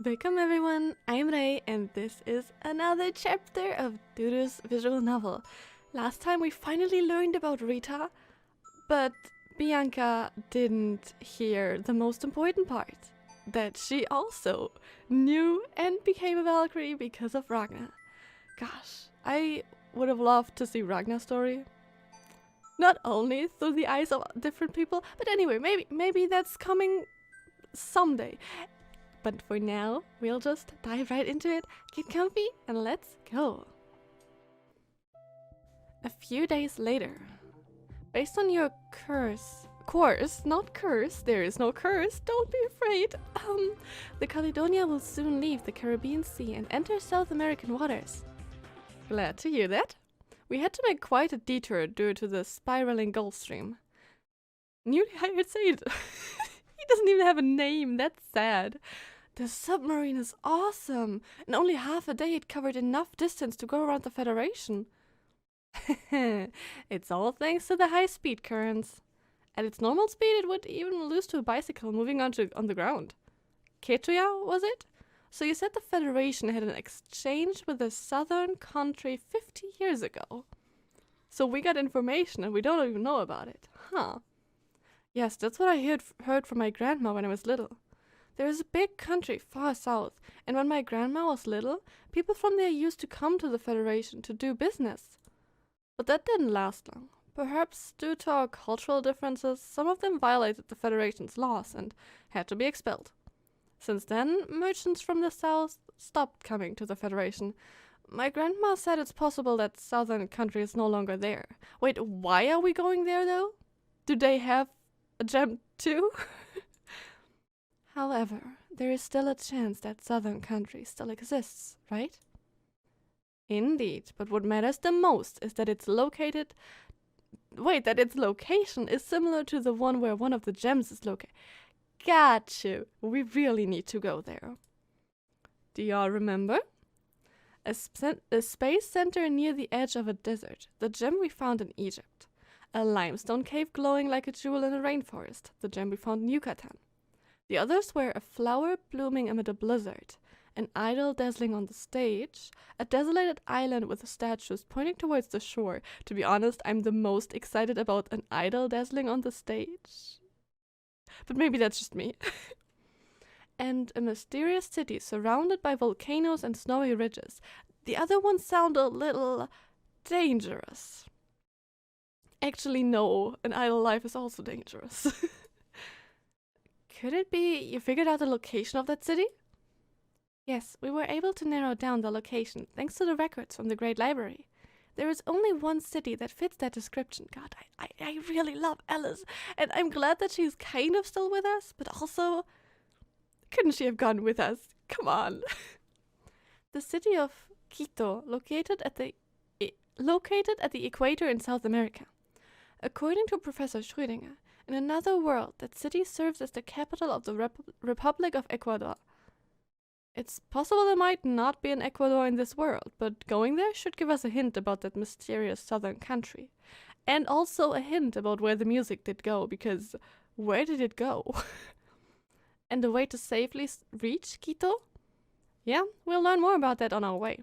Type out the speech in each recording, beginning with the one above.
Welcome everyone, I'm Ray and this is another chapter of Duru's visual novel. Last time we finally learned about Rita, but Bianca didn't hear the most important part. That she also knew and became a Valkyrie because of Ragnar. Gosh, I would have loved to see Ragnar's story. Not only through the eyes of different people, but anyway, maybe that's coming someday. But for now, we'll just dive right into it, get comfy, and let's go. A few days later, based on your course, not curse, there is no curse, don't be afraid. The Caledonia will soon leave the Caribbean Sea and enter South American waters. Glad to hear that. We had to make quite a detour due to the spiraling Gulf Stream. Newly hired Saint. He doesn't even have a name, that's sad. The submarine is awesome. In only half a day it covered enough distance to go around the Federation. It's all thanks to the high-speed currents. At its normal speed it would even lose to a bicycle moving on the ground. Ketuya, was it? So you said the Federation had an exchange with a southern country 50 years ago. So we got information and we don't even know about it. Huh. Yes, that's what I heard from my grandma when I was little. There is a big country far south, and when my grandma was little, people from there used to come to the Federation to do business. But that didn't last long. Perhaps due to our cultural differences, some of them violated the Federation's laws and had to be expelled. Since then, merchants from the south stopped coming to the Federation. My grandma said it's possible that southern country is no longer there. Wait, why are we going there though? Do they have a gem too? However, there is still a chance that southern country still exists, right? Indeed, but what matters the most is that its location is similar to the one where one of the gems is located. Got you. We really need to go there. Do y'all remember? A space center near the edge of a desert, the gem we found in Egypt. A limestone cave glowing like a jewel in a rainforest, the gem we found in Yucatan. The others were a flower blooming amid a blizzard, an idol dazzling on the stage, a desolated island with statues pointing towards the shore. To be honest, I'm the most excited about an idol dazzling on the stage. But maybe that's just me. And a mysterious city surrounded by volcanoes and snowy ridges. The other ones sound a little dangerous. Actually, no, an idle life is also dangerous. Could it be you figured out the location of that city? Yes, we were able to narrow down the location thanks to the records from the Great Library. There is only one city that fits that description. God, I really love Alice, and I'm glad that she's kind of still with us, but also, couldn't she have gone with us? Come on. The city of Quito, located at the equator in South America. According to Professor Schrödinger, in another world, that city serves as the capital of the Republic of Ecuador. It's possible there might not be an Ecuador in this world, but going there should give us a hint about that mysterious southern country. And also a hint about where the music did go, because where did it go? And a way to safely reach Quito? Yeah, we'll learn more about that on our way.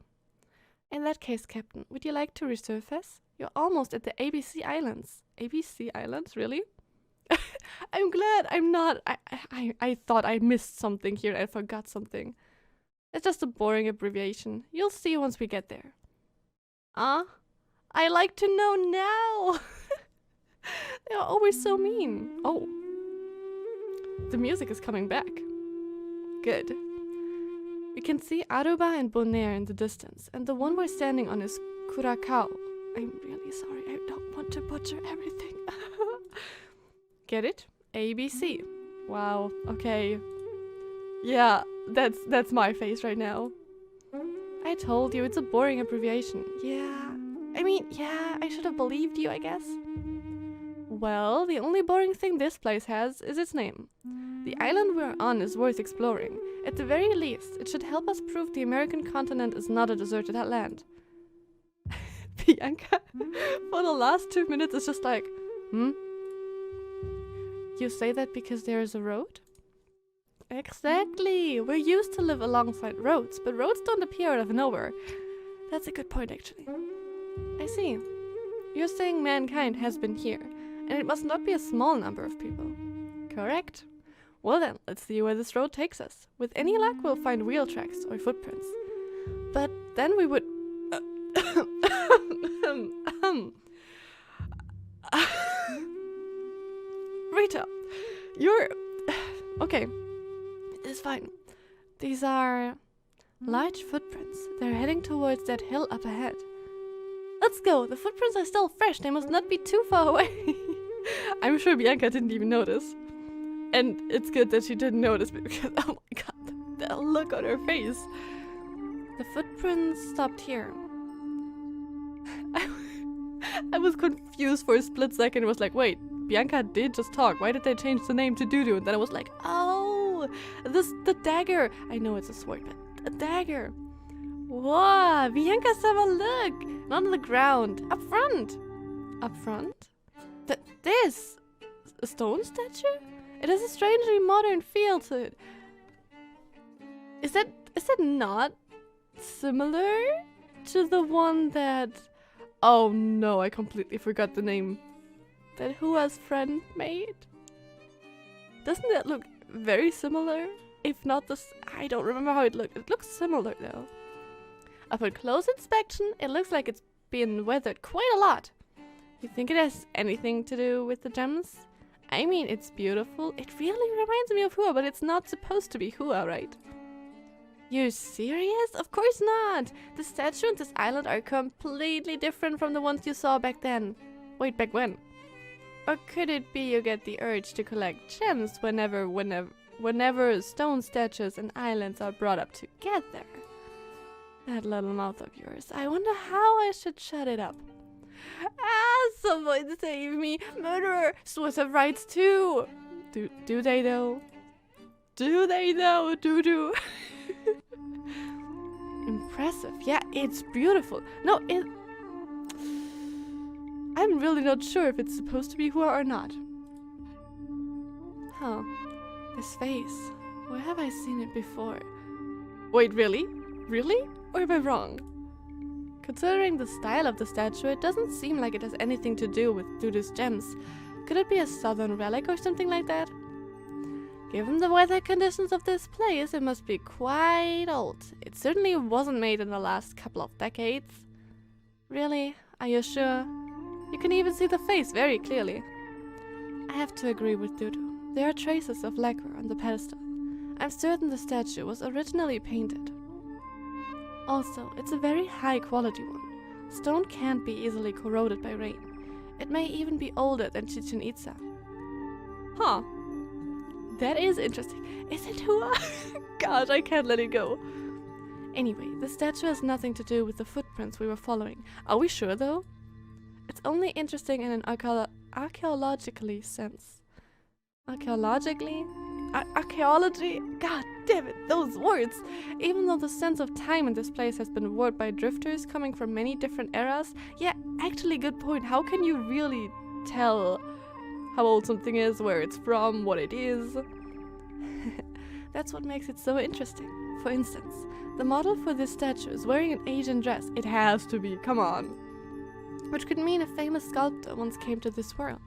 In that case, Captain, would you like to resurface? You're almost at the ABC Islands. ABC Islands, really? I'm glad I'm not. I thought I missed something here. I forgot something. It's just a boring abbreviation. You'll see once we get there. I like to know now. They are always so mean. Oh. The music is coming back. Good. We can see Aruba and Bonaire in the distance, and the one we're standing on is Curacao. I'm really sorry. I don't want to butcher everything. Get it? ABC. Wow, okay. Yeah, that's my face right now. I told you, it's a boring abbreviation. Yeah, I should have believed you, I guess. Well, the only boring thing this place has is its name. The island we're on is worth exploring. At the very least, it should help us prove the American continent is not a deserted land. Bianca, for the last 2 minutes, is just like, You say that because there is a road? Exactly. We're used to live alongside roads, but roads don't appear out of nowhere. That's a good point, actually. I see. You're saying mankind has been here, and it must not be a small number of people. Correct. Well then, let's see where this road takes us. With any luck, we'll find wheel tracks or footprints. But then we would... Rita, you're... Okay, it's fine. These are large footprints. They're heading towards that hill up ahead. Let's go. The footprints are still fresh. They must not be too far away. I'm sure Bianca didn't even notice. And it's good that she didn't notice because, oh my god, the look on her face. The footprints stopped here. I was confused for a split second. It was like, wait, Bianca did just talk. Why did they change the name to Dudu? And then I was like, oh, the dagger. I know it's a sword, but a dagger. Whoa, Bianca, have a look. Not on the ground. Up front. Up front? This? A stone statue? It has a strangely modern feel to it. Is that not similar to the one that... Oh no, I completely forgot the name. That Hua's friend made? Doesn't that look very similar? If not this... I don't remember how it looked. It looks similar though. Upon close inspection, it looks like it's been weathered quite a lot. You think it has anything to do with the gems? I mean, it's beautiful. It really reminds me of Hua, but it's not supposed to be Hua, right? You're serious? Of course not! The statue and this island are completely different from the ones you saw back then. Wait, back when? Or could it be you get the urge to collect gems whenever stone statues and islands are brought up together? That little mouth of yours. I wonder how I should shut it up. Ah, someone save me! Murderer! Swords have rights too! Do they though? Do they though? Do. Impressive. Yeah, it's beautiful. No, I'm really not sure if it's supposed to be Hua or not. Huh. This face. Where have I seen it before? Wait, really? Really? Or am I wrong? Considering the style of the statue, it doesn't seem like it has anything to do with Dudu's gems. Could it be a southern relic or something like that? Given the weather conditions of this place, it must be quite old. It certainly wasn't made in the last couple of decades. Really? Are you sure? You can even see the face very clearly. I have to agree with Dudu. There are traces of lacquer on the pedestal. I'm certain the statue was originally painted. Also, it's a very high quality one. Stone can't be easily corroded by rain. It may even be older than Chichen Itza. Huh. That is interesting. Is it Hua? Gosh, I can't let it go. Anyway, the statue has nothing to do with the footprints we were following. Are we sure though? It's only interesting in an archaeologically sense. Archaeology? God damn it, those words! Even though the sense of time in this place has been warped by drifters coming from many different eras, yeah, actually good point. How can you really tell how old something is, where it's from, what it is? That's what makes it so interesting. For instance, the model for this statue is wearing an Asian dress. It has to be, come on. Which could mean a famous sculptor once came to this world.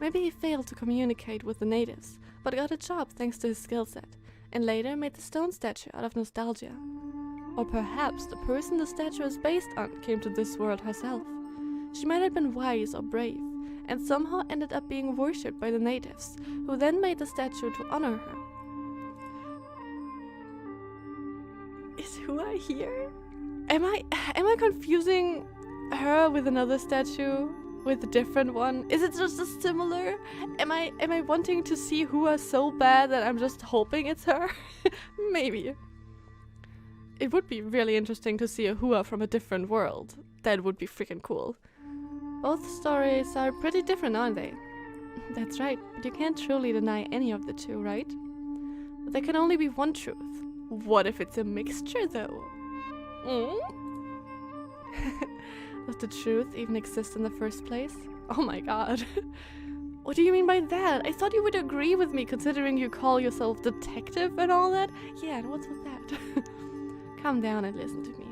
Maybe he failed to communicate with the natives, but got a job thanks to his skill set, and later made the stone statue out of nostalgia. Or perhaps the person the statue is based on came to this world herself. She might have been wise or brave, and somehow ended up being worshipped by the natives, who then made the statue to honor her. Is Hua here? Am I confusing her with another statue? With a different one? Is it just as similar? Am I wanting to see Hua so bad that I'm just hoping it's her? Maybe. It would be really interesting to see a Hua from a different world. That would be freaking cool. Both stories are pretty different, aren't they? That's right, but you can't truly deny any of the two, right? But there can only be one truth. What if it's a mixture, though? Does the truth even exist in the first place? Oh my god. What do you mean by that? I thought you would agree with me considering you call yourself detective and all that. Yeah, and what's with that? Calm down and listen to me.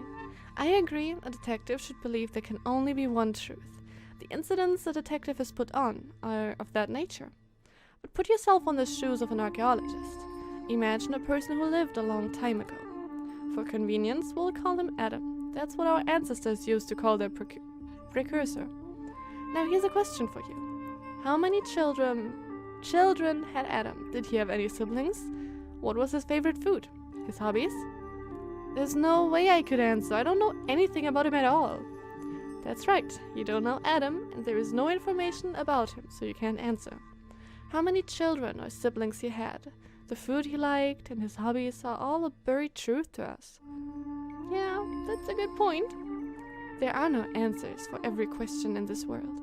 I agree a detective should believe there can only be one truth. The incidents a detective is put on are of that nature. But put yourself on the shoes of an archaeologist. Imagine a person who lived a long time ago. For convenience, we'll call him Adam. That's what our ancestors used to call their precursor. Now here's a question for you. How many children had Adam? Did he have any siblings? What was his favorite food? His hobbies? There's no way I could answer. I don't know anything about him at all. That's right. You don't know Adam, and there is no information about him, so you can't answer. How many children or siblings he had, the food he liked, and his hobbies are all a buried truth to us. Yeah, that's a good point. There are no answers for every question in this world.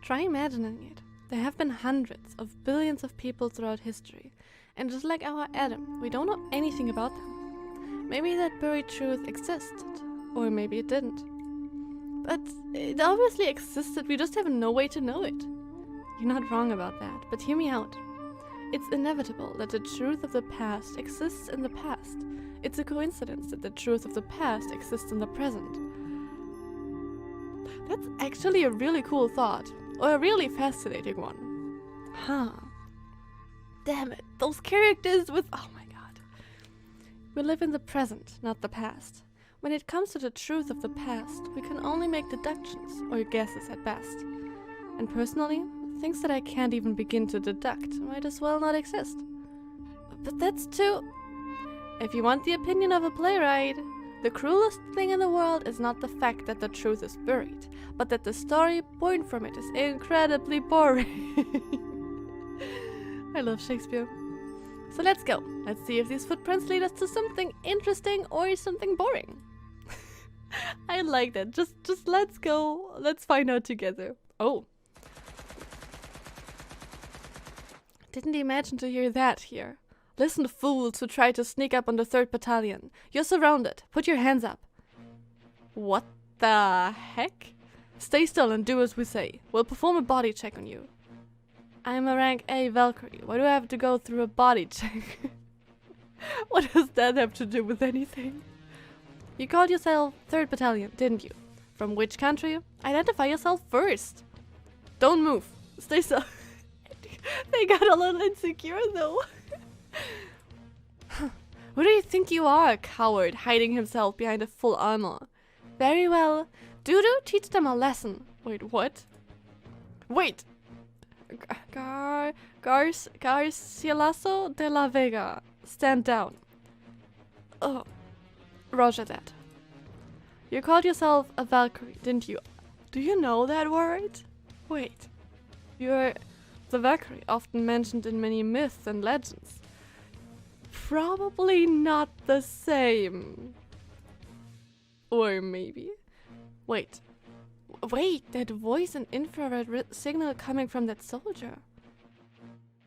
Try imagining it. There have been hundreds of billions of people throughout history, and just like our Adam, we don't know anything about them. Maybe that buried truth existed, or maybe it didn't. But it obviously existed, we just have no way to know it. You're not wrong about that, but hear me out. It's inevitable that the truth of the past exists in the past. It's a coincidence that the truth of the past exists in the present. That's actually a really cool thought, or a really fascinating one. Huh. Damn it, those characters with... oh my god. We live in the present, not the past. When it comes to the truth of the past, we can only make deductions, or guesses at best. And personally, things that I can't even begin to deduct might as well not exist. But that's too... If you want the opinion of a playwright, the cruelest thing in the world is not the fact that the truth is buried, but that the story born from it is incredibly boring. I love Shakespeare. So let's go. Let's see if these footprints lead us to something interesting or something boring. I like that. Just let's go. Let's find out together. Oh. Didn't imagine to hear that here. Listen, fools who try to sneak up on the 3rd Battalion. You're surrounded. Put your hands up. What the heck? Stay still and do as we say. We'll perform a body check on you. I'm a rank A Valkyrie. Why do I have to go through a body check? What does that have to do with anything? You called yourself 3rd Battalion, didn't you? From which country? Identify yourself first. Don't move. Stay still. They got a little insecure though. Who do you think you are, coward, hiding himself behind a full armor? Very well. Dudu, teach them a lesson. Wait, what? Wait! Garcilaso de la Vega. Stand down. Oh, roger that. You called yourself a Valkyrie, didn't you? Do you know that word? Wait. You're the Valkyrie, often mentioned in many myths and legends. Probably not the same. Or maybe. Wait, that voice and infrared signal coming from that soldier.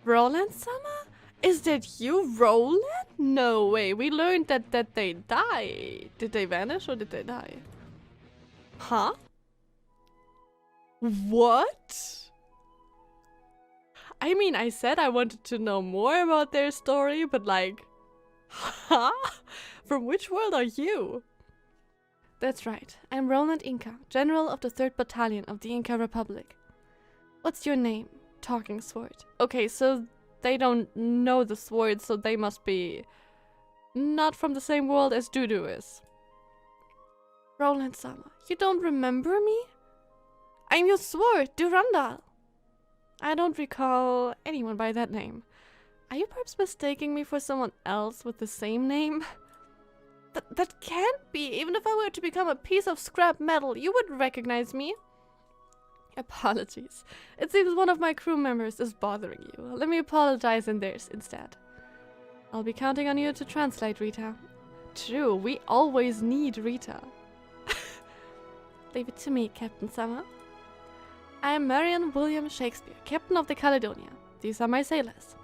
ROWLAND-sama? Is that you, ROWLAND? No way, we learned that they died. Did they vanish or did they die? Huh? What? I mean, I said I wanted to know more about their story, but like... Huh? From which world are you? That's right. I'm Roland Inca, General of the 3rd Battalion of the Inca Republic. What's your name? Talking sword. Okay, so they don't know the sword, so they must be not from the same world as Dudu is. Roland-sama, you don't remember me? I'm your sword, Durandal. I don't recall anyone by that name. Are you perhaps mistaking me for someone else with the same name? That can't be. Even if I were to become a piece of scrap metal, you would recognize me. Apologies. It seems one of my crew members is bothering you. Let me apologize in theirs instead. I'll be counting on you to translate, Rita. True, we always need Rita. Leave it to me, Captain Summer. I am Marion William Shakespeare, Captain of the Caledonia. These are my sailors.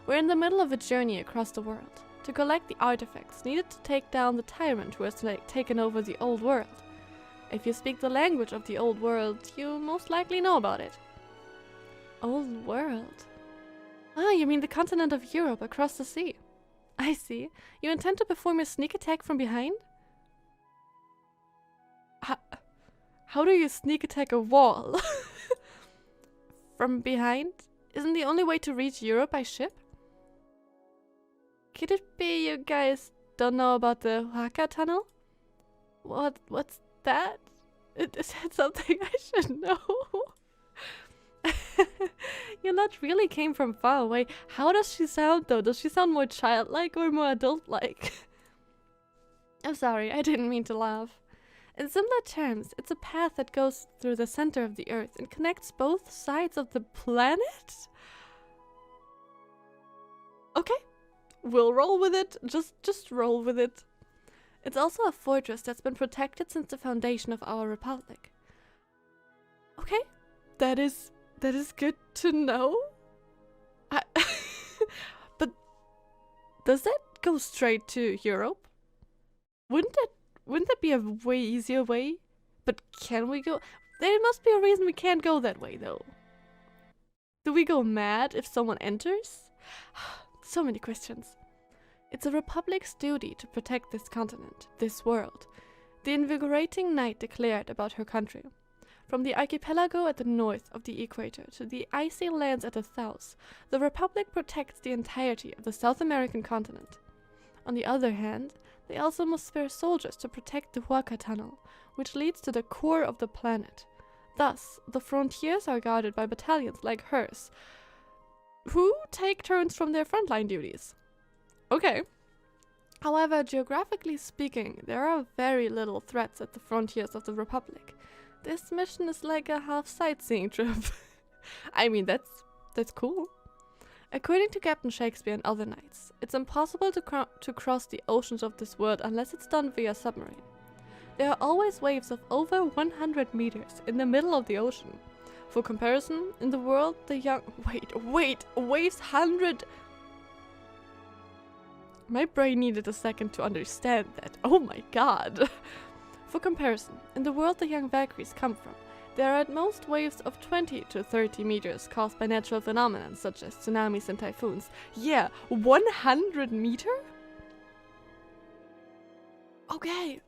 We're in the middle of a journey across the world to collect the artifacts needed to take down the tyrant who has taken over the old world. If you speak the language of the old world, you most likely know about it. Old world. Ah, you mean the continent of Europe across the sea. I see. You intend to perform a sneak attack from behind? How do you sneak attack a wall? From behind? Isn't the only way to reach Europe by ship? Could it be you guys don't know about the HONKAI tunnel? What's that? Is that something I should know? Your lot really came from far away. How does she sound though? Does she sound more childlike or more adult-like? I'm sorry, I didn't mean to laugh. In similar terms, it's a path that goes through the center of the Earth and connects both sides of the planet? Okay, we'll roll with it. Just roll with it. It's also a fortress that's been protected since the foundation of our republic. Okay, that is good to know. But does that go straight to Europe? Wouldn't that be a way easier way? But can we go? There must be a reason we can't go that way though. Do we go mad if someone enters? So many questions. It's a republic's duty to protect this continent, this world. The invigorating knight declared about her country. From the archipelago at the north of the equator to the icy lands at the south, the Republic protects the entirety of the South American continent. On the other hand, they also must spare soldiers to protect the HONKAI tunnel, which leads to the core of the planet. Thus, the frontiers are guarded by battalions like hers, who take turns from their frontline duties. Okay. However, geographically speaking, there are very little threats at the frontiers of the Republic. This mission is like a half sightseeing trip. I mean, that's cool. According to Captain Shakespeare and other knights, it's impossible to cross the oceans of this world unless it's done via submarine. There are always waves of over 100 meters in the middle of the ocean. For comparison, in the world the young... Wait, waves 100... My brain needed a second to understand that. Oh my god. For comparison, in the world the young Valkyries come from, there are at most waves of 20 to 30 meters caused by natural phenomena such as tsunamis and typhoons. Yeah, 100 meter? Okay.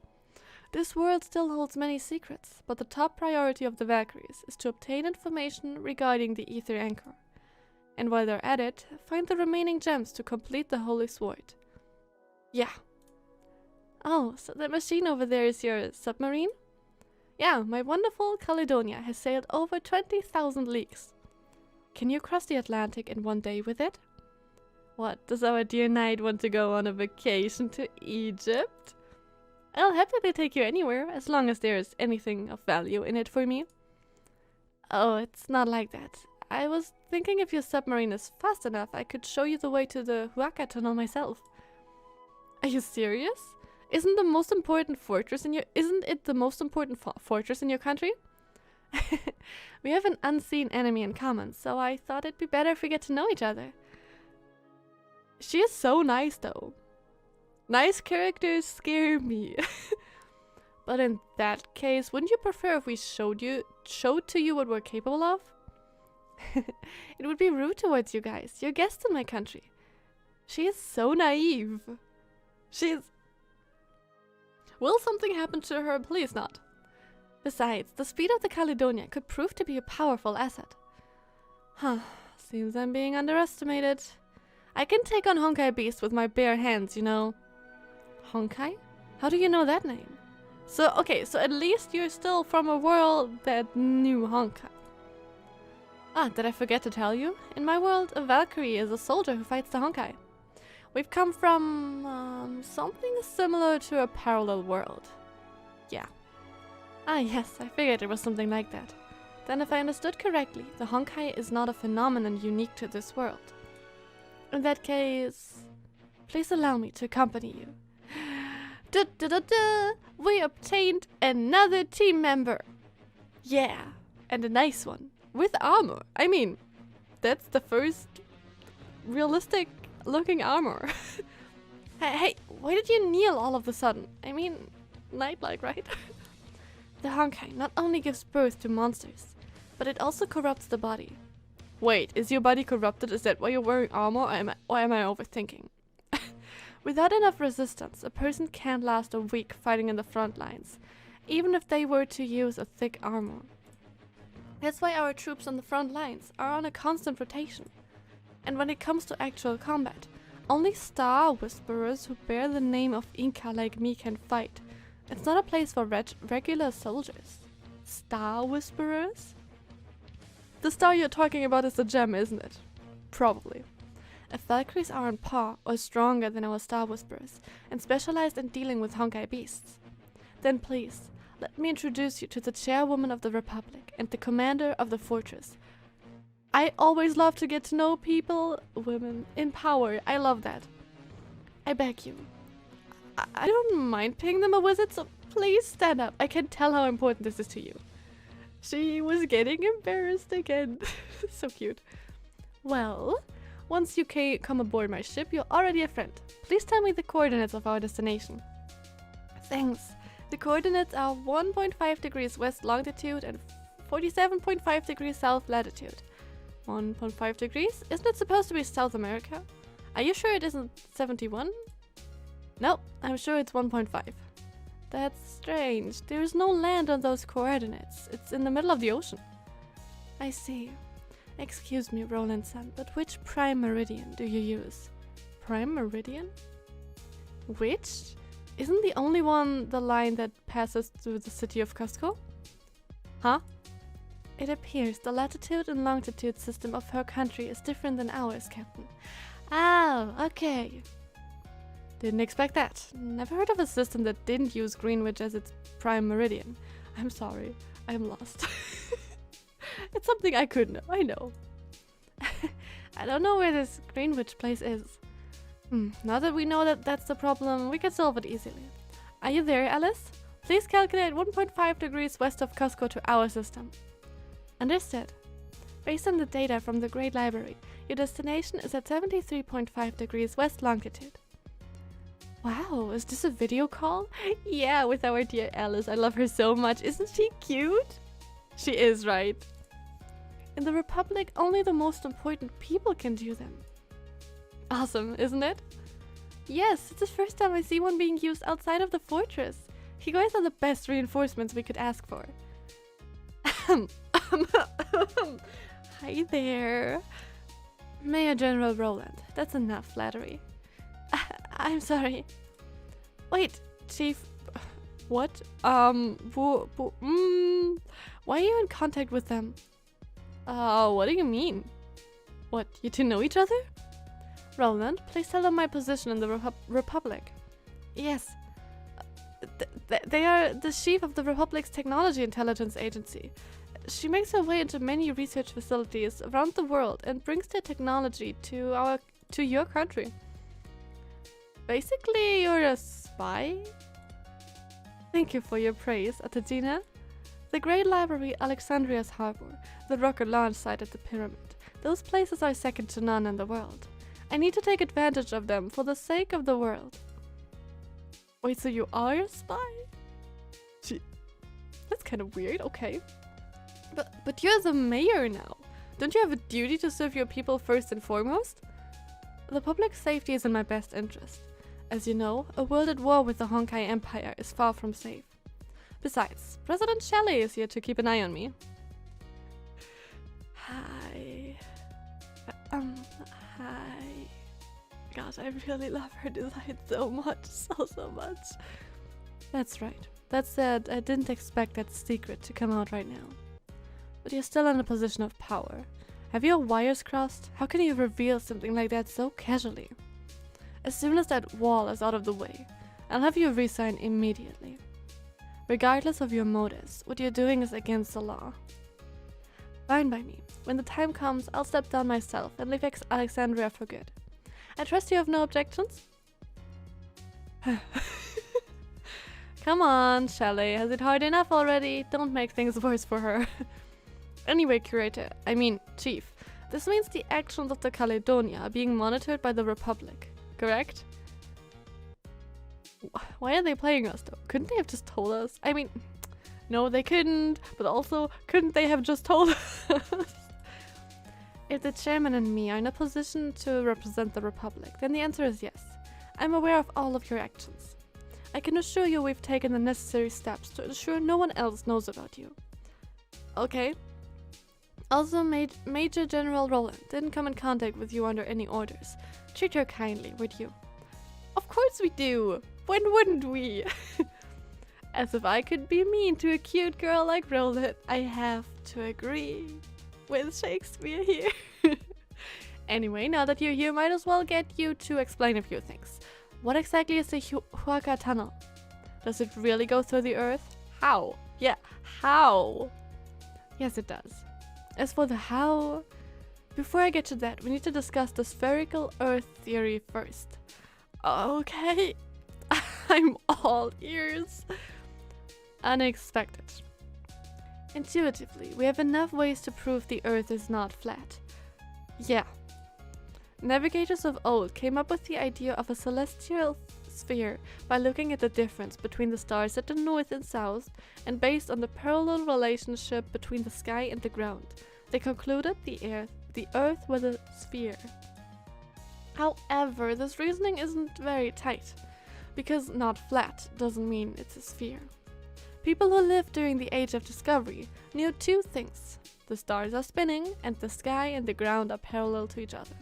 This world still holds many secrets, but the top priority of the Valkyries is to obtain information regarding the Ether Anchor. And while they're at it, find the remaining gems to complete the Holy Sword. Yeah. Oh, so that machine over there is your submarine? Yeah, my wonderful Caledonia has sailed over 20,000 leagues. Can you cross the Atlantic in one day with it? What, does our dear knight want to go on a vacation to Egypt? I'll happily take you anywhere, as long as there is anything of value in it for me. Oh, it's not like that. I was thinking if your submarine is fast enough, I could show you the way to the HONKAI tunnel myself. Are you serious? Isn't it the most important fortress in your country? We have an unseen enemy in common, so I thought it'd be better if we get to know each other. She is so nice though. Nice characters scare me. But in that case, wouldn't you prefer if we showed to you what we're capable of? It would be rude towards you guys. You're guests in my country. She is so naive. Will something happen to her? Please not. Besides, the speed of the Caledonia could prove to be a powerful asset. Huh. Seems I'm being underestimated. I can take on HONKAI Beast with my bare hands, you know. HONKAI? How do you know that name? So at least you're still from a world that knew HONKAI. Ah, did I forget to tell you? In my world, a Valkyrie is a soldier who fights the HONKAI. We've come from something similar to a parallel world. Yeah. Ah yes, I figured it was something like that. Then if I understood correctly, the HONKAI is not a phenomenon unique to this world. In that case, please allow me to accompany you. We obtained another team member. Yeah, and a nice one. With armor. I mean, that's the first realistic looking armor. Hey, why did you kneel all of a sudden? I mean, knight-like, right? The HONKAI not only gives birth to monsters, but it also corrupts the body. Wait, is your body corrupted? Is that why you're wearing armor? Or am I overthinking? Without enough resistance, a person can't last a week fighting in the front lines, even if they were to use a thick armor. That's why our troops on the front lines are on a constant rotation. And when it comes to actual combat, only Star Whisperers who bear the name of Inca like me can fight. It's not a place for regular soldiers. Star Whisperers? The star you're talking about is the gem, isn't it? Probably. If Valkyries are on par or stronger than our Star Whisperers and specialized in dealing with Honkai beasts, then please, let me introduce you to the chairwoman of the Republic and the commander of the fortress. I always love to get to know people, women, in power. I love that. I beg you. I don't mind paying them a visit, so please stand up. I can tell how important this is to you. She was getting embarrassed again. So cute. Well, once you come aboard my ship, you're already a friend. Please tell me the coordinates of our destination. Thanks. The coordinates are 1.5 degrees west longitude and 47.5 degrees south latitude. 1.5 degrees? Isn't it supposed to be South America? Are you sure it isn't 71? No, I'm sure it's 1.5. That's strange. There's no land on those coordinates. It's in the middle of the ocean. I see. Excuse me, Roland-san, but which prime meridian do you use? Prime meridian? Which? Isn't the only one the line that passes through the city of Cusco? Huh? It appears the latitude and longitude system of her country is different than ours, Captain. Oh, okay. Didn't expect that. Never heard of a system that didn't use Greenwich as its prime meridian. I'm sorry, I'm lost. It's something I could know, I know. I don't know where this Greenwich place is. Now that we know that that's the problem, we can solve it easily. Are you there, Alice? Please calculate 1.5 degrees west of Cusco to our system. Understood. Based on the data from the Great Library, your destination is at 73.5 degrees west longitude. Wow, is this a video call? Yeah, with our dear Alice. I love her so much. Isn't she cute? She is, right? In the Republic, only the most important people can do them. Awesome, isn't it? Yes, it's the first time I see one being used outside of the fortress. You guys are the best reinforcements we could ask for. Hi there. Major General Rowland. That's enough flattery. I'm sorry. Wait, Chief. What? Why are you in contact with them? What do you mean? What, you two know each other? Rowland, please tell them my position in the Republic. Yes. They are the chief of the Republic's Technology Intelligence Agency. She makes her way into many research facilities around the world and brings their technology to your country. Basically, you're a spy? Thank you for your praise, Atadina. The Great Library, Alexandria's harbor, the rocket launch site at the pyramid. Those places are second to none in the world. I need to take advantage of them for the sake of the world. Wait, so you are a spy? That's kind of weird, okay. But you're the mayor now. Don't you have a duty to serve your people first and foremost? The public safety is in my best interest. As you know, a world at war with the Honkai Empire is far from safe. Besides, President Shelley is here to keep an eye on me. Hi. Hi. Gosh, I really love her design so much, so much. That's right. That said, I didn't expect that secret to come out right now. But you're still in a position of power. Have your wires crossed? How can you reveal something like that so casually? As soon as that wall is out of the way, I'll have you resign immediately. Regardless of your motives, what you're doing is against the law. Fine by me. When the time comes, I'll step down myself and leave Alexandria for good. I trust you have no objections? Come on, Shelley, has it hard enough already? Don't make things worse for her. Anyway, Chief, this means the actions of the Caledonia are being monitored by the Republic, correct? Why are they playing us though? Couldn't they have just told us? No, they couldn't, but also, couldn't they have just told us? If the chairman and me are in a position to represent the Republic, then the answer is yes. I'm aware of all of your actions. I can assure you we've taken the necessary steps to ensure no one else knows about you. Okay. Also, Major General Roland didn't come in contact with you under any orders. Treat her kindly, would you? Of course we do! When wouldn't we? As if I could be mean to a cute girl like Roland, I have to agree with Shakespeare here. Anyway, now that you're here, might as well get you to explain a few things. What exactly is the HONKAI tunnel? Does it really go through the earth? How? Yeah, how? Yes, it does. As for the how, before I get to that, we need to discuss the spherical earth theory first. Okay, I'm all ears. Unexpected. Intuitively, we have enough ways to prove the earth is not flat. Yeah. Navigators of old came up with the idea of a celestial sphere by looking at the difference between the stars at the north and south, and based on the parallel relationship between the sky and the ground, they concluded the earth was a sphere. However, this reasoning isn't very tight, because not flat doesn't mean it's a sphere. People who lived during the Age of Discovery knew two things. The stars are spinning, and the sky and the ground are parallel to each other.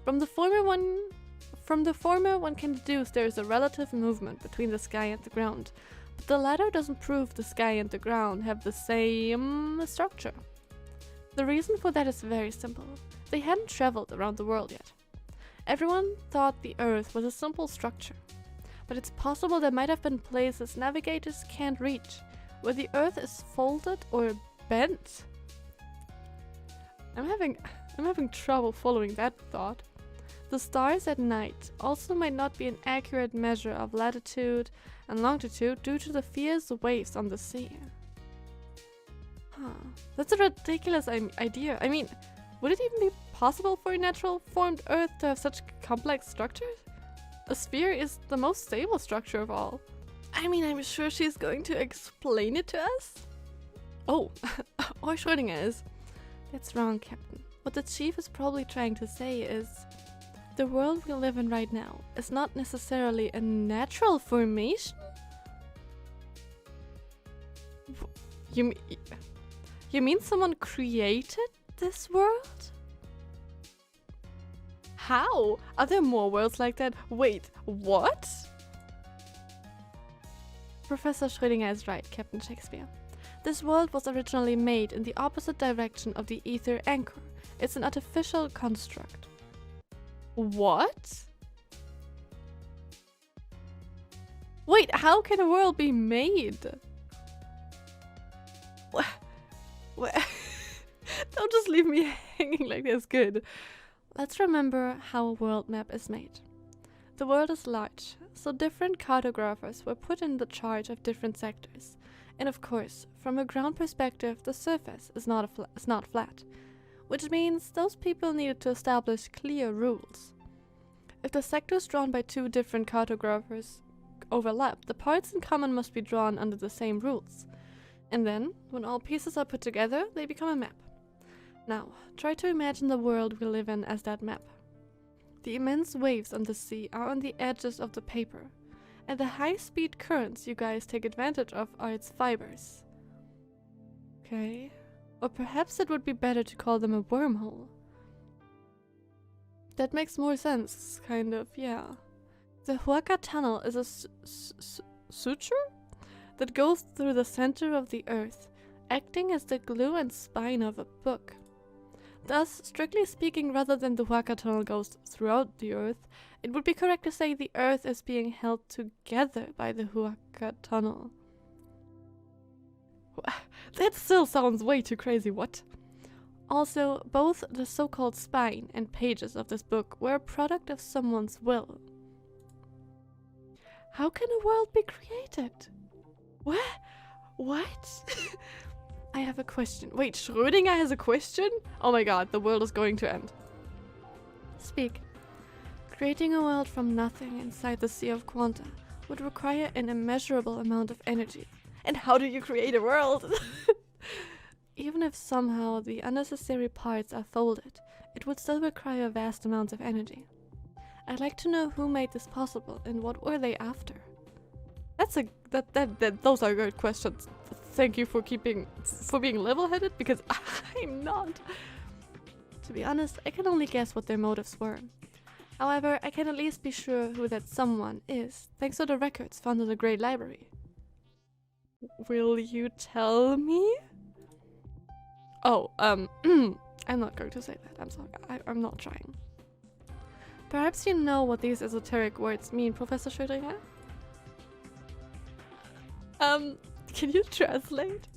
From the former, one can deduce there is a relative movement between the sky and the ground, but the latter doesn't prove the sky and the ground have the same structure. The reason for that is very simple. They hadn't traveled around the world yet. Everyone thought the Earth was a simple structure, but it's possible there might have been places navigators can't reach, where the Earth is folded or bent. I'm having trouble following that thought. The stars at night also might not be an accurate measure of latitude and longitude due to the fierce waves on the sea. Huh. That's a ridiculous idea. I mean, would it even be possible for a natural formed Earth to have such complex structures? A sphere is the most stable structure of all. I mean, I'm sure she's going to explain it to us. Oh, or Schrödinger is. That's wrong, Captain. What the chief is probably trying to say is, the world we live in right now is not necessarily a natural formation? You mean someone created this world? How? Are there more worlds like that? Wait, what? Professor Schrödinger is right, Captain Shakespeare. This world was originally made in the opposite direction of the ether anchor. It's an artificial construct. What? Wait, how can a world be made? Don't just leave me hanging like this, good. Let's remember how a world map is made. The world is large, so different cartographers were put in the charge of different sectors. And of course, from a ground perspective, the surface is not flat, which means those people needed to establish clear rules. If the sectors drawn by two different cartographers overlap, the parts in common must be drawn under the same rules. And then, when all pieces are put together, they become a map. Now, try to imagine the world we live in as that map. The immense waves on the sea are on the edges of the paper, and the high-speed currents you guys take advantage of are its fibers. Okay. Or perhaps it would be better to call them a wormhole. That makes more sense, kind of, yeah. The HONKAI tunnel is a suture that goes through the center of the earth, acting as the glue and spine of a book. Thus, strictly speaking, rather than the HONKAI tunnel goes throughout the earth, it would be correct to say the earth is being held together by the HONKAI tunnel. That still sounds way too crazy, what? Also, both the so-called spine and pages of this book were a product of someone's will. How can a world be created? What? I have a question. Wait, Schrödinger has a question? Oh my god, the world is going to end. Speak. Creating a world from nothing inside the sea of quanta would require an immeasurable amount of energy. And how do you create a world? Even if somehow the unnecessary parts are folded, it would still require vast amounts of energy. I'd like to know who made this possible and what were they after? Those are good questions. Thank you for being level-headed, because I'm not. To be honest, I can only guess what their motives were. However, I can at least be sure who that someone is, thanks to the records found in the Great Library. Will you tell me? Oh, I'm not going to say that. I'm sorry. I'm not trying. Perhaps you know what these esoteric words mean, Professor Schrödinger? Can you translate?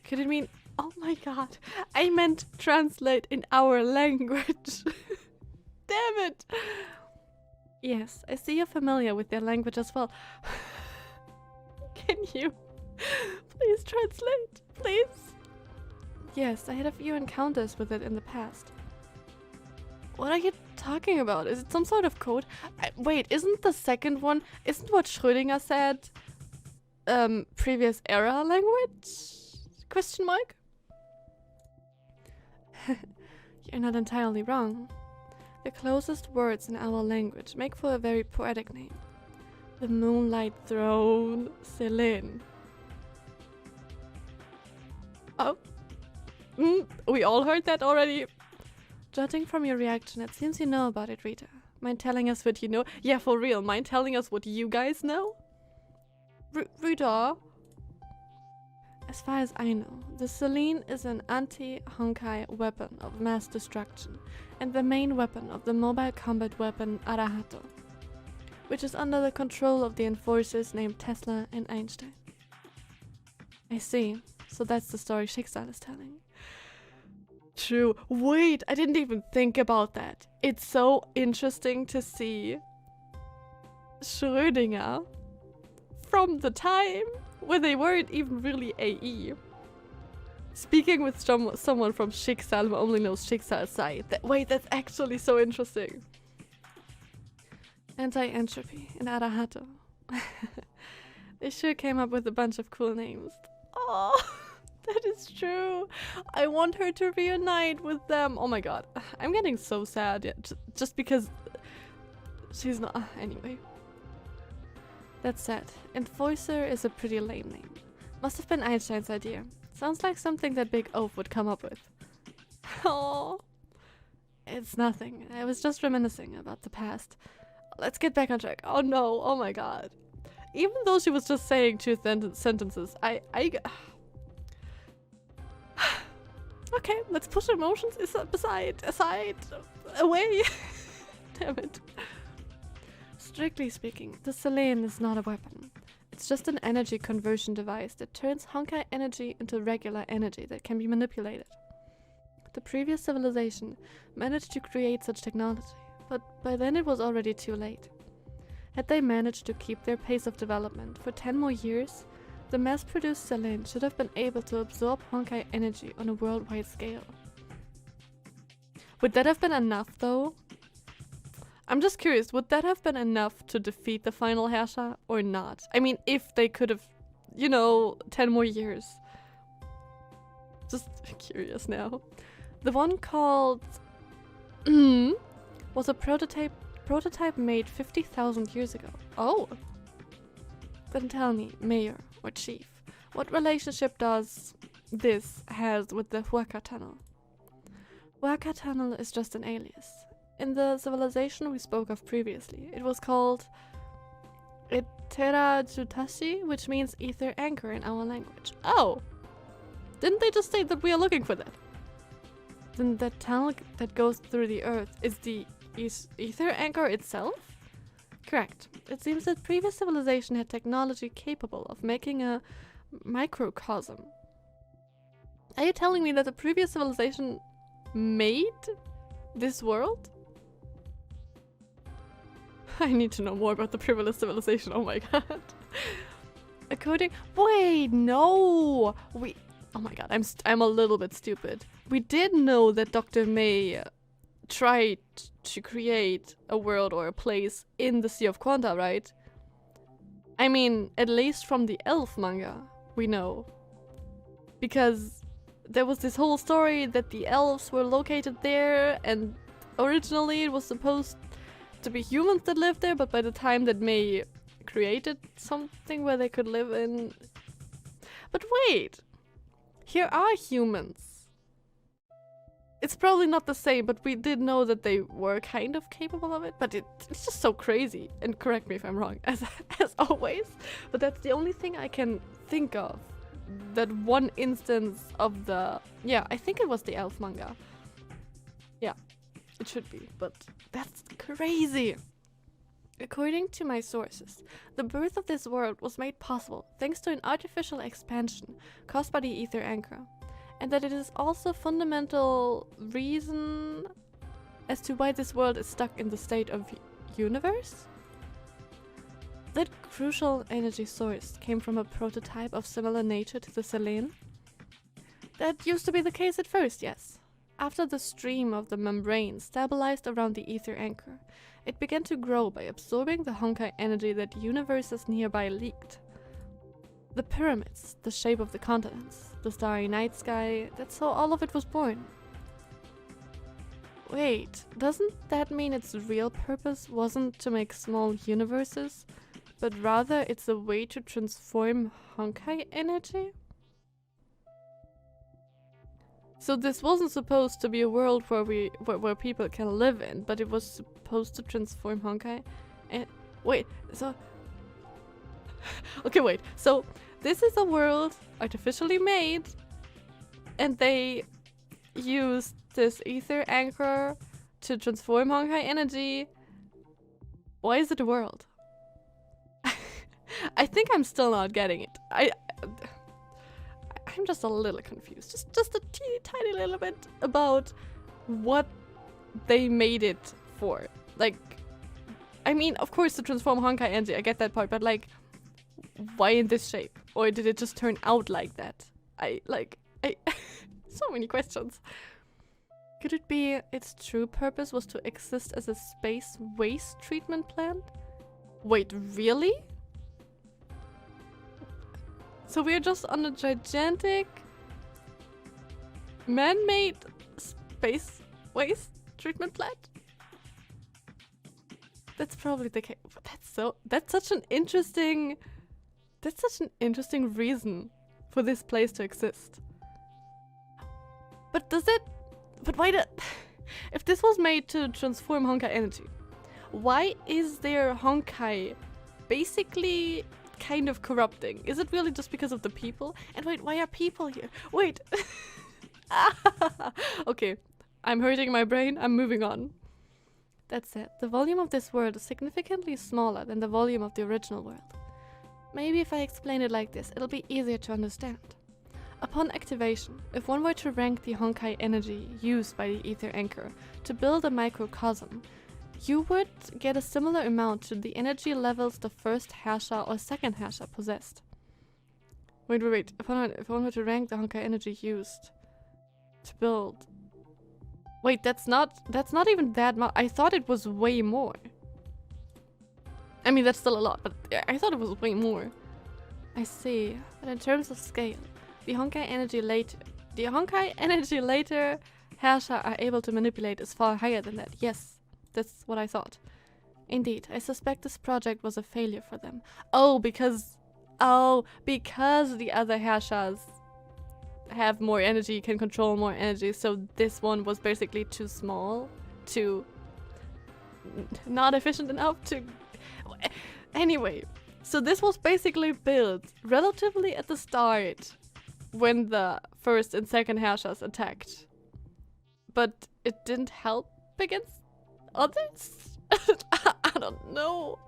Could it mean... Oh my god, I meant translate in our language. Damn it! Yes, I see you're familiar with their language as well. Can you please translate, please? Yes, I had a few encounters with it in the past. What are you talking about? Is it some sort of code? Wait, isn't the second one, isn't what Schrödinger said previous era language? Question mark? You're not entirely wrong. The closest words in our language make for a very poetic name. The Moonlight Throne, Selene. Oh. We all heard that already. Judging from your reaction, it seems you know about it, Rita. Mind telling us what you know? Yeah, for real. Mind telling us what you guys know? Rita? As far as I know, the Selene is an anti-Honkai weapon of mass destruction and the main weapon of the mobile combat weapon Arahato, which is under the control of the enforcers named Tesla and Einstein. I see. So that's the story Schicksal is telling. True. Wait, I didn't even think about that. It's so interesting to see Schrödinger from the time when they weren't even really AE. Speaking with someone from Schicksal who only knows Schicksal's side. Wait, that's actually so interesting. Anti-entropy in Arahato. They sure came up with a bunch of cool names. Oh, that is true. I want her to reunite with them. Oh my god. I'm getting so sad just because she's not... Anyway. That said, Enforcer is a pretty lame name. Must have been Einstein's idea. Sounds like something that Big Oaf would come up with. Oh, it's nothing. I was just reminiscing about the past. Let's get back on track. Oh no, oh my god. Even though she was just saying two sentences, I okay, let's push emotions aside, away. Damn it. Strictly speaking, the Selene is not a weapon. It's just an energy conversion device that turns Honkai energy into regular energy that can be manipulated. The previous civilization managed to create such technology, but by then it was already too late. Had they managed to keep their pace of development for 10 more years, the mass-produced Selene should have been able to absorb Honkai energy on a worldwide scale. Would that have been enough, though? I'm just curious, would that have been enough to defeat the final Herrscher or not? I mean, if they could have, you know, 10 more years. Just curious now. The one called... was a prototype made 50,000 years ago. Oh! Then tell me, Mayor or Chief, what relationship does this has with the Huaca Tunnel? Huaca Tunnel is just an alias. In the civilization we spoke of previously, it was called Etera Jutashi, which means ether anchor in our language. Oh! Didn't they just say that we are looking for that? Then the tunnel that goes through the earth is the ether anchor itself? Correct. It seems that previous civilization had technology capable of making a microcosm. Are you telling me that the previous civilization made this world? I need to know more about the previous civilization, oh my god. According... Wait, no! Oh my god, I'm a little bit stupid. We did know that Dr. May tried to create a world or a place in the Sea of Quanta, right? I mean, at least from the Elf manga, we know. Because there was this whole story that the elves were located there, and originally it was supposed to be humans that lived there, but by the time that May created something where they could live in... But wait! Here are humans. It's probably not the same, but we did know that they were kind of capable of it, but it's just so crazy. And correct me if I'm wrong, as always. But that's the only thing I can think of. That one instance of the... Yeah, I think it was the elf manga. Yeah, it should be, but that's crazy. According to my sources, the birth of this world was made possible thanks to an artificial expansion caused by the ether anchor, and that it is also fundamental reason as to why this world is stuck in the state of universe. That crucial energy source came from a prototype of similar nature to the Selene. That used to be the case at first, yes. After the stream of the membrane stabilized around the ether anchor, it began to grow by absorbing the Honkai energy that universes nearby leaked. The pyramids, the shape of the continents, the starry night sky, that's how all of it was born. Wait, doesn't that mean its real purpose wasn't to make small universes, but rather it's a way to transform Honkai energy? So this wasn't supposed to be a world where people can live in, but it was supposed to transform Honkai. And wait, so okay, wait. So this is a world artificially made, and they used this ether anchor to transform Honkai energy. Why is it a world? I think I'm still not getting it. I'm just a little confused. Just a teeny tiny little bit about what they made it for. Like, I mean, of course to transform Honkai energy, I get that part, but like, why in this shape? Or did it just turn out like that? So many questions. Could it be its true purpose was to exist as a space waste treatment plant? Wait, really? So we're just on a gigantic man-made space waste treatment plant? That's probably the case. That's such an interesting reason for this place to exist. But why if this was made to transform Honkai energy, why is there Honkai basically kind of corrupting? Is it really just because of the people? And wait, why are people here? Wait. Okay, I'm hurting my brain. I'm moving on. That said, the volume of this world is significantly smaller than the volume of the original world. Maybe if I explain it like this, it'll be easier to understand. Upon activation, if one were to rank the Honkai energy used by the ether anchor to build a microcosm, you would get a similar amount to the energy levels the first Herrscher or second Herrscher possessed. Wait. If one were to rank the Honkai energy used to build... Wait, that's not even that much. I thought it was way more. I mean, that's still a lot, but I thought it was way more. I see. But in terms of scale, the Honkai energy later Herrscher are able to manipulate is far higher than that. Yes. That's what I thought. Indeed, I suspect this project was a failure for them. Because the other Herrschers have more energy, can control more energy, so this one was basically too small, not efficient enough to... Anyway, so this was basically built relatively at the start when the first and second Herrschers attacked. But it didn't help against others? I don't know.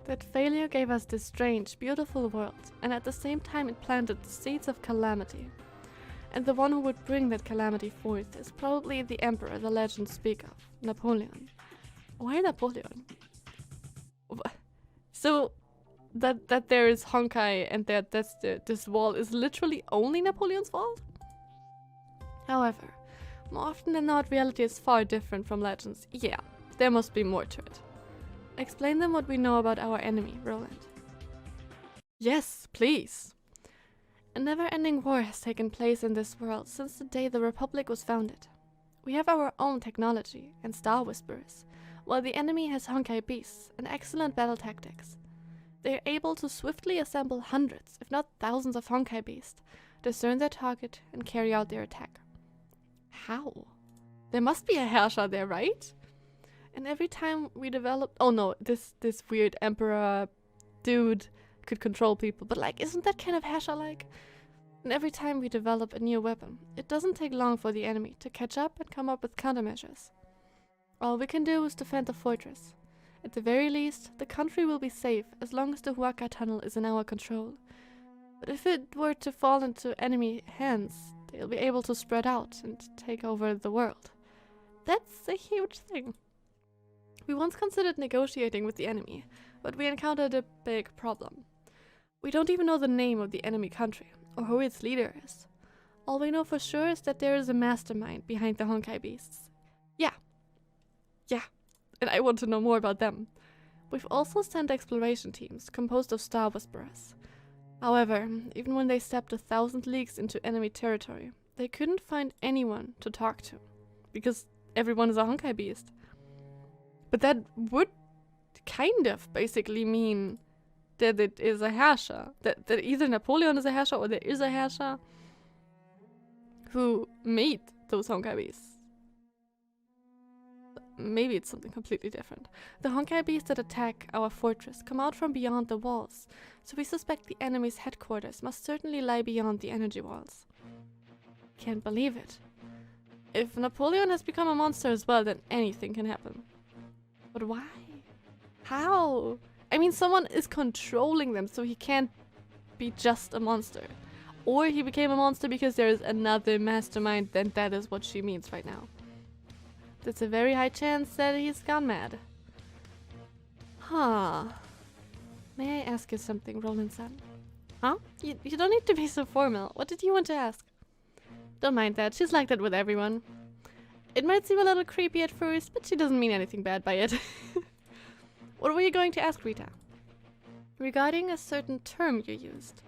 That failure gave us this strange, beautiful world, and at the same time it planted the seeds of calamity. And the one who would bring that calamity forth is probably the emperor the legends speak of, Napoleon. Why Napoleon? So that there is Honkai and that this wall is literally only Napoleon's fault? However, more often than not, reality is far different from legends. Yeah, there must be more to it. Explain them what we know about our enemy, Roland. Yes, please. A never-ending war has taken place in this world since the day the Republic was founded. We have our own technology and Star Whisperers, while the enemy has Honkai beasts and excellent battle tactics. They are able to swiftly assemble hundreds, if not thousands of Honkai beasts, discern their target, and carry out their attack. How? There must be a Herrscher there, right? And every time we develop... Oh no, this weird emperor dude could control people, but like, isn't that kind of Herrscher-like? And every time we develop a new weapon, it doesn't take long for the enemy to catch up and come up with countermeasures. All we can do is defend the fortress. At the very least, the country will be safe as long as the HONKAI tunnel is in our control. But if it were to fall into enemy hands, they'll be able to spread out and take over the world. That's a huge thing. We once considered negotiating with the enemy, but we encountered a big problem. We don't even know the name of the enemy country, or who its leader is. All we know for sure is that there is a mastermind behind the Honkai beasts. Yeah, and I want to know more about them. We've also sent exploration teams composed of Star Whisperers. However, even when they stepped 1,000 leagues into enemy territory, they couldn't find anyone to talk to, because everyone is a Honkai beast. But that would kind of basically mean that it is a Herrscher. That either Napoleon is a Herrscher or there is a Herrscher who made those Honkai beasts. Maybe it's something completely different. The Honkai beasts that attack our fortress come out from beyond the walls, so we suspect the enemy's headquarters must certainly lie beyond the energy walls. Can't believe it. If Napoleon has become a monster as well, then anything can happen. But why? How? I mean, someone is controlling them, so he can't be just a monster. Or he became a monster because there is another mastermind, then that is what she means right now. There's a very high chance that he's gone mad. Huh. May I ask you something, Roland-san? Huh? You don't need to be so formal. What did you want to ask? Don't mind that. She's like that with everyone. It might seem a little creepy at first, but she doesn't mean anything bad by it. What were you going to ask, Rita? Regarding a certain term you used.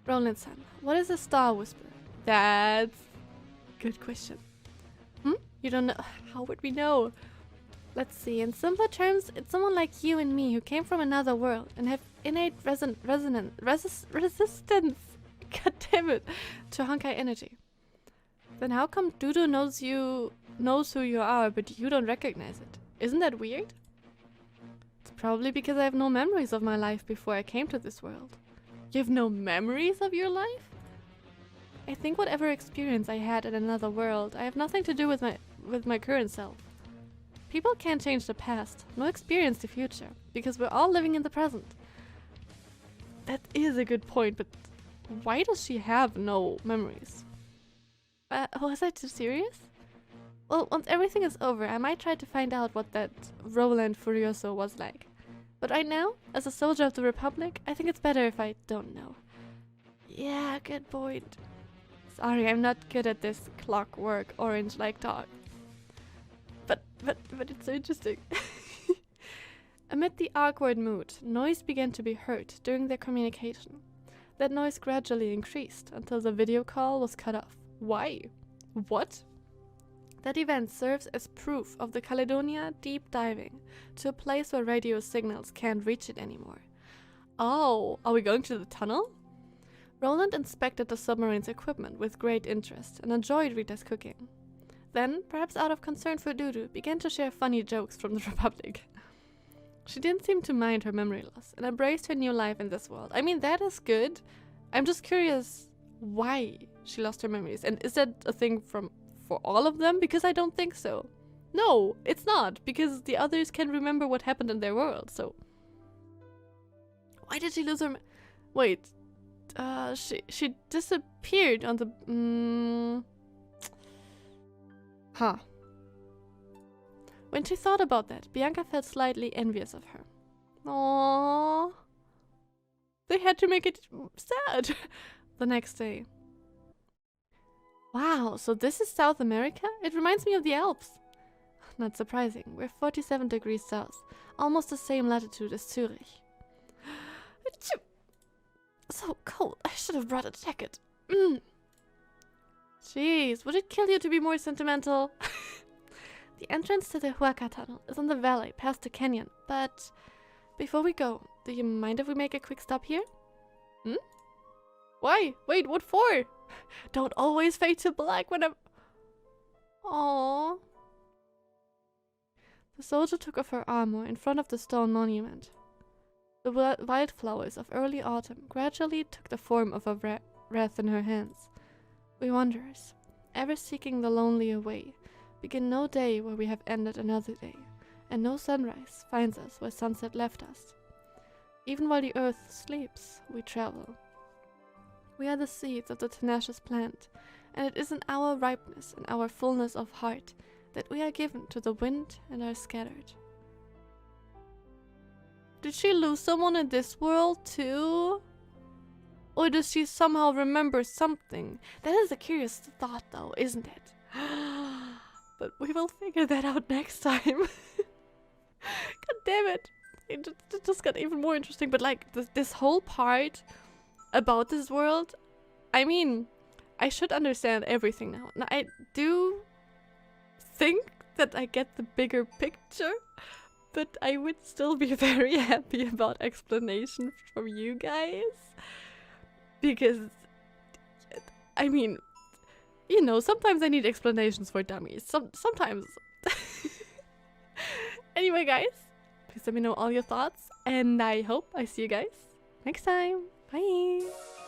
Roland-san, what is a Star Whisperer? That's a good question. You don't know? How would we know? Let's see. In simpler terms, it's someone like you and me who came from another world and have innate resistance. God damn it, to Honkai energy. Then how come Dudu knows who you are, but you don't recognize it? Isn't that weird? It's probably because I have no memories of my life before I came to this world. You have no memories of your life? I think whatever experience I had in another world, I have nothing to do with my current self. People can't change the past, nor experience the future, because we're all living in the present. That is a good point, but why does she have no memories? Was I too serious? Well, once everything is over, I might try to find out what that ROWLAND Furioso was like. But right now, as a soldier of the Republic, I think it's better if I don't know. Yeah, good point. Sorry, I'm not good at this clockwork orange-like talk. But it's so interesting. Amid the awkward mood, noise began to be heard during their communication. That noise gradually increased until the video call was cut off. Why? What? That event serves as proof of the Caledonia deep diving to a place where radio signals can't reach it anymore. Oh, are we going to the tunnel? Roland inspected the submarine's equipment with great interest and enjoyed Rita's cooking. Then, perhaps out of concern for Dudu, began to share funny jokes from the Republic. She didn't seem to mind her memory loss and embraced her new life in this world. I mean, that is good. I'm just curious why she lost her memories. And is that a thing for all of them? Because I don't think so. No, it's not, because the others can remember what happened in their world, so... Why did she lose her Wait, she disappeared on the... Huh. When she thought about that, Bianca felt slightly envious of her. Aww. They had to make it sad the next day. Wow, so this is South America? It reminds me of the Alps. Not surprising, we're 47 degrees south, almost the same latitude as Zurich. So cold. should have brought a jacket. Jeez, would it kill you to be more sentimental? The entrance to the Huaca tunnel is in the valley past the canyon, but before we go, do you mind if we make a quick stop here? Why? Wait, what for? Don't always fade to black when I'm... Aww. The soldier took off her armor in front of the stone monument. The wildflowers of early autumn gradually took the form of a wreath in her hands. We wanderers, ever seeking the lonelier way, begin no day where we have ended another day, and no sunrise finds us where sunset left us. Even while the earth sleeps, we travel. We are the seeds of the tenacious plant, and it is in our ripeness and our fullness of heart that we are given to the wind and are scattered. Did she lose someone in this world too? Or does she somehow remember something? That is a curious thought though, isn't it? But we will figure that out next time. God damn it. It just got even more interesting. But like this whole part about this world, I mean, I should understand everything now. Now I do think that I get the bigger picture, but I would still be very happy about explanation from you guys. Because, I mean, you know, sometimes I need explanations for dummies. Sometimes. Anyway, guys, please let me know all your thoughts, and I hope I see you guys next time. Bye!